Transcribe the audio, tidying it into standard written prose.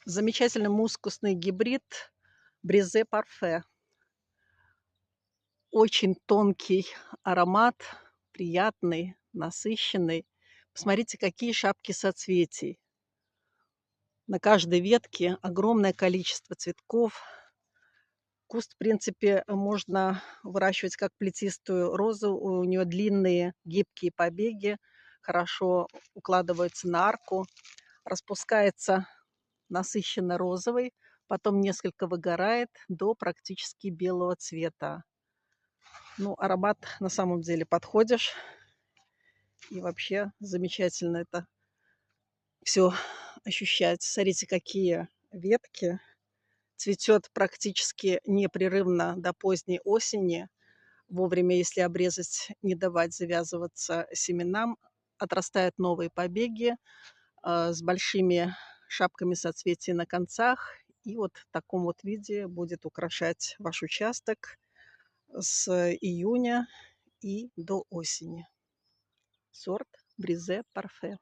Замечательный мускусный гибрид Бризе Парфе. Очень тонкий аромат, приятный, насыщенный. Посмотрите, какие шапки соцветий. На каждой ветке огромное количество цветков. Куст, в принципе, можно выращивать как плетистую розу. У нее длинные гибкие побеги, хорошо укладывается на арку, распускается насыщенно розовый, потом несколько выгорает до практически белого цвета. Ну, аромат на самом деле подходишь. И вообще замечательно это все ощущать. Смотрите, какие ветки. Цветет практически непрерывно до поздней осени. Вовремя, если обрезать, не давать завязываться семенам, отрастают новые побеги с большими шапками соцветий на концах. И вот в таком вот виде будет украшать ваш участок с июня и до осени. Сорт Бризе Парфе.